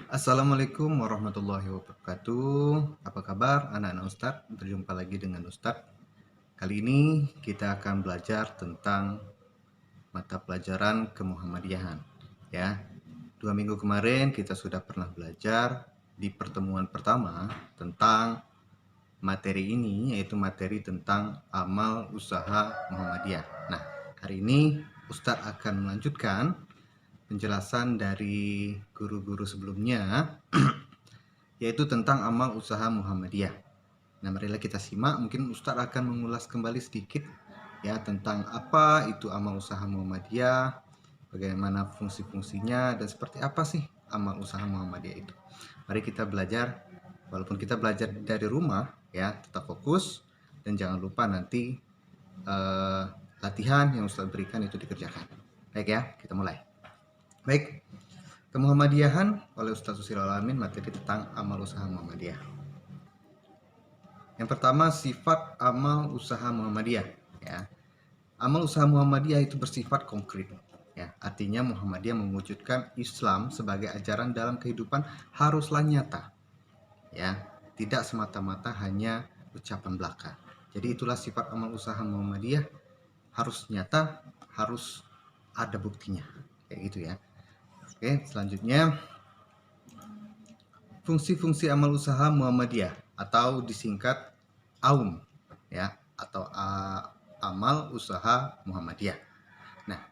Assalamualaikum warahmatullahi wabarakatuh. Apa kabar anak-anak Ustadz? Berjumpa lagi dengan Ustadz. Kali ini kita akan belajar tentang mata pelajaran kemuhammadiyahan. Ya, 2 minggu kemarin kita sudah pernah belajar di pertemuan pertama tentang materi ini, yaitu materi tentang amal usaha Muhammadiyah. Nah, hari ini Ustadz akan melanjutkan penjelasan dari guru-guru sebelumnya yaitu tentang amal usaha Muhammadiyah. Nah, marilah kita simak. Mungkin Ustadz akan mengulas kembali sedikit ya tentang apa itu amal usaha Muhammadiyah, bagaimana fungsi-fungsinya, dan seperti apa sih amal usaha Muhammadiyah itu. Mari kita belajar. Walaupun kita belajar dari rumah, ya tetap fokus dan jangan lupa nanti latihan yang Ustadz berikan itu dikerjakan. Baik ya, kita mulai. Baik, kemuhammadiyahan oleh Ustadz Susilo Alamin, materi tentang amal usaha Muhammadiyah. Yang pertama, sifat amal usaha Muhammadiyah. Ya, amal usaha Muhammadiyah itu bersifat konkret. Ya, artinya Muhammadiyah mewujudkan Islam sebagai ajaran dalam kehidupan haruslah nyata. Ya, tidak semata-mata hanya ucapan belaka. Jadi itulah sifat amal usaha Muhammadiyah, harus nyata, harus ada buktinya. Kayak gitu ya. Oke, selanjutnya fungsi-fungsi amal usaha Muhammadiyah atau disingkat AUM ya, atau amal usaha Muhammadiyah. Nah,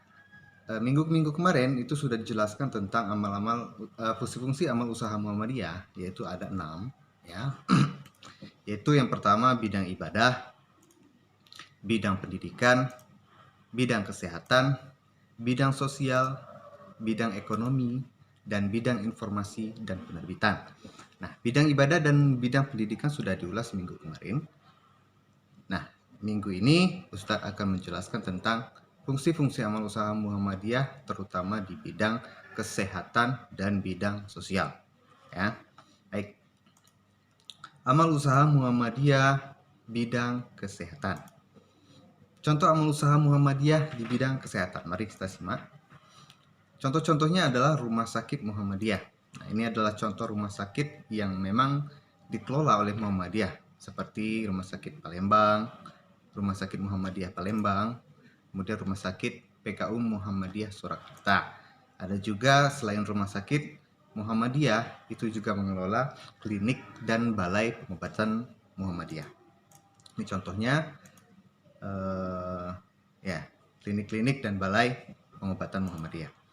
minggu-minggu kemarin itu sudah dijelaskan tentang amal-amal fungsi-fungsi amal usaha Muhammadiyah, yaitu ada 6 ya. Yaitu yang pertama bidang ibadah, bidang pendidikan, bidang kesehatan, bidang sosial, bidang ekonomi, dan bidang informasi dan penerbitan. Nah, bidang ibadah dan bidang pendidikan sudah diulas minggu kemarin. Nah, minggu ini Ustadz akan menjelaskan tentang fungsi-fungsi amal usaha Muhammadiyah, terutama di bidang kesehatan dan bidang sosial. Ya, baik. Amal usaha Muhammadiyah bidang kesehatan. Contoh amal usaha Muhammadiyah di bidang kesehatan. Mari kita simak. Contoh-contohnya adalah Rumah Sakit Muhammadiyah. Nah, ini adalah contoh rumah sakit yang memang dikelola oleh Muhammadiyah, seperti Rumah Sakit Palembang, Rumah Sakit Muhammadiyah Palembang, kemudian Rumah Sakit PKU Muhammadiyah Surakarta. Ada juga selain Rumah Sakit Muhammadiyah, itu juga mengelola klinik dan balai pengobatan Muhammadiyah. Ini contohnya ya, klinik-klinik dan balai pengobatan Muhammadiyah.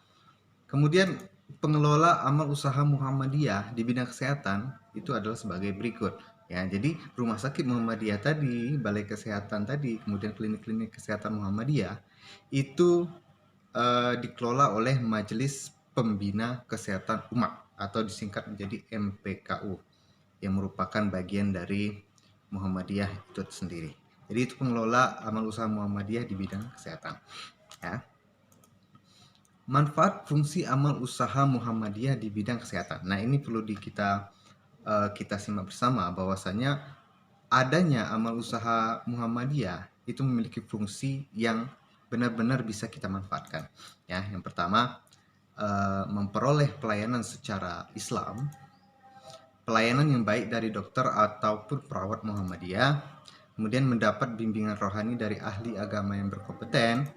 Kemudian pengelola amal usaha Muhammadiyah di bidang kesehatan itu adalah sebagai berikut. Ya, jadi Rumah Sakit Muhammadiyah tadi, Balai Kesehatan tadi, kemudian klinik-klinik kesehatan Muhammadiyah itu dikelola oleh Majelis Pembina Kesehatan Umat atau disingkat menjadi MPKU, yang merupakan bagian dari Muhammadiyah itu sendiri. Jadi itu pengelola amal usaha Muhammadiyah di bidang kesehatan. Ya. Manfaat fungsi amal usaha Muhammadiyah di bidang kesehatan. Nah, ini perlu kita simak bersama bahwasanya adanya amal usaha Muhammadiyah itu memiliki fungsi yang benar-benar bisa kita manfaatkan. Ya, yang pertama, memperoleh pelayanan secara Islam, pelayanan yang baik dari dokter ataupun perawat Muhammadiyah, kemudian mendapat bimbingan rohani dari ahli agama yang berkompeten,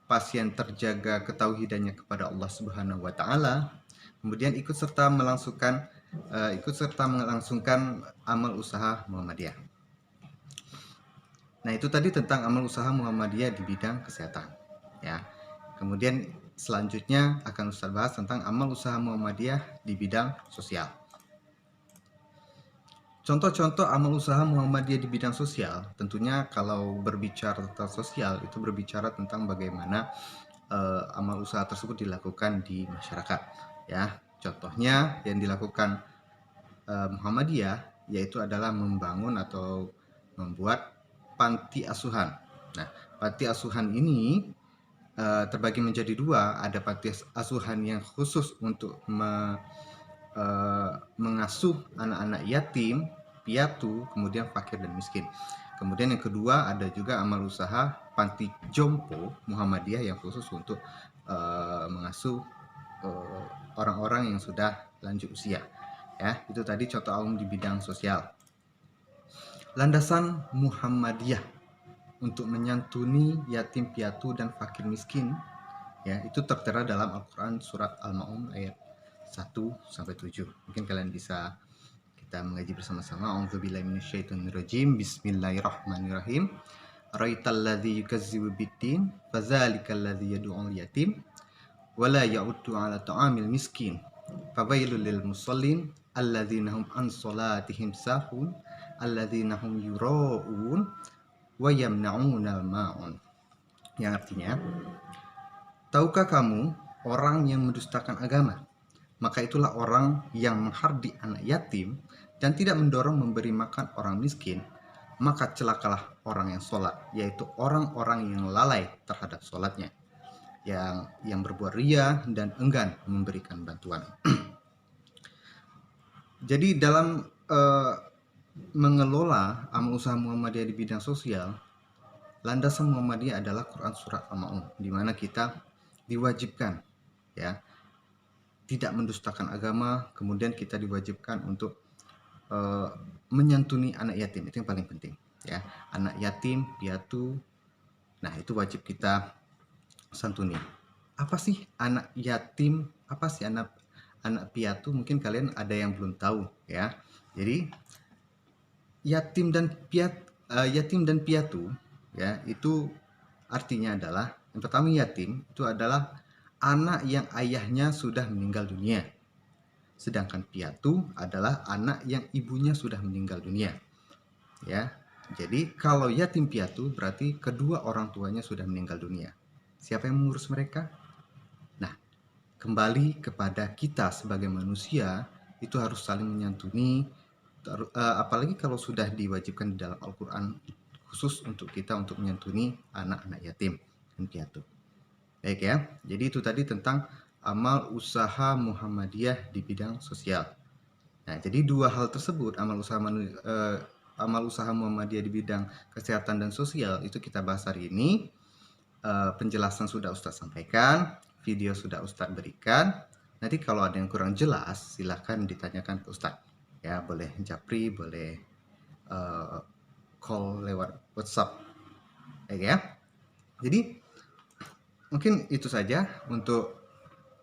pasien terjaga ketauhidannya kepada Allah Subhanahu wa taala, kemudian ikut serta melangsungkan amal usaha Muhammadiyah. Nah, itu tadi tentang amal usaha Muhammadiyah di bidang kesehatan. Ya. Kemudian selanjutnya akan Ustaz bahas tentang amal usaha Muhammadiyah di bidang sosial. Contoh-contoh amal usaha Muhammadiyah di bidang sosial, tentunya kalau berbicara tentang sosial itu berbicara tentang bagaimana amal usaha tersebut dilakukan di masyarakat. Ya, contohnya yang dilakukan Muhammadiyah yaitu adalah membangun atau membuat panti asuhan. Nah, panti asuhan ini terbagi menjadi dua. Ada panti asuhan yang khusus untuk mengasuh anak-anak yatim, piatu, kemudian fakir dan miskin. Kemudian yang kedua ada juga amal usaha panti jompo Muhammadiyah yang khusus untuk mengasuh orang-orang yang sudah lanjut usia. Ya, itu tadi contoh aum di bidang sosial. Landasan Muhammadiyah untuk menyantuni yatim piatu dan fakir miskin, ya, itu tertera dalam Al-Qur'an surat Al-Maun ayat 1 sampai 7. Mungkin kalian bisa kita mengaji bersama-sama. A'udzubillahi minasyaitonirrajim. Bismillahirrahmanirrahim. Araital ladzi yukazzibu biddin fadzalikal ladzi yad'ul yatim wala ya'uddu 'ala ta'amil miskin. Fawailul lil musallin alladzina hum an salatihim sahun alladzina hum yura'un wa yamna'unal ma'un. Yang artinya, tahukah kamu orang yang mendustakan agama? Maka itulah orang yang menghardik anak yatim dan tidak mendorong memberi makan orang miskin. Maka celakalah orang yang sholat, yaitu orang-orang yang lalai terhadap sholatnya, yang berbuat ria dan enggan memberikan bantuan. Jadi dalam mengelola amal usaha Muhammadiyah di bidang sosial, landasan Muhammadiyah adalah Quran surat Al-Maun, di mana kita diwajibkan, ya, tidak mendustakan agama, kemudian kita diwajibkan untuk menyantuni anak yatim. Itu yang paling penting, ya, anak yatim piatu. Nah, itu wajib kita santuni. Apa sih anak yatim? Apa sih anak piatu? Mungkin kalian ada yang belum tahu, ya. Jadi yatim dan piatu, ya, itu artinya adalah, yang pertama, yatim itu adalah anak yang ayahnya sudah meninggal dunia. Sedangkan piatu adalah anak yang ibunya sudah meninggal dunia. Ya. Jadi kalau yatim piatu berarti kedua orang tuanya sudah meninggal dunia. Siapa yang mengurus mereka? Nah, kembali kepada kita sebagai manusia, itu harus saling menyantuni, apalagi kalau sudah diwajibkan di dalam Al-Quran khusus untuk kita untuk menyantuni anak-anak yatim dan piatu. Baik, ya, jadi itu tadi tentang amal usaha Muhammadiyah di bidang sosial. Nah, jadi dua hal tersebut, amal usaha Muhammadiyah di bidang kesehatan dan sosial, itu kita bahas hari ini. Penjelasan sudah Ustadz sampaikan, video sudah Ustadz berikan. Nanti kalau ada yang kurang jelas, silahkan ditanyakan ke Ustadz. Ya, boleh japri, boleh call lewat WhatsApp. Ya. Jadi mungkin itu saja untuk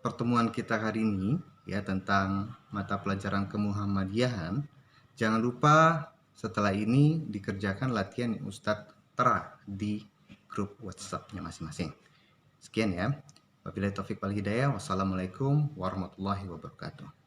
pertemuan kita hari ini, ya, tentang mata pelajaran kemuhammadiyahan. Jangan lupa setelah ini dikerjakan latihan yang Ustadz tera di grup WhatsApp-nya masing-masing. Sekian, ya. Wabillahi taufiq wal hidayah. Wassalamualaikum warahmatullahi wabarakatuh.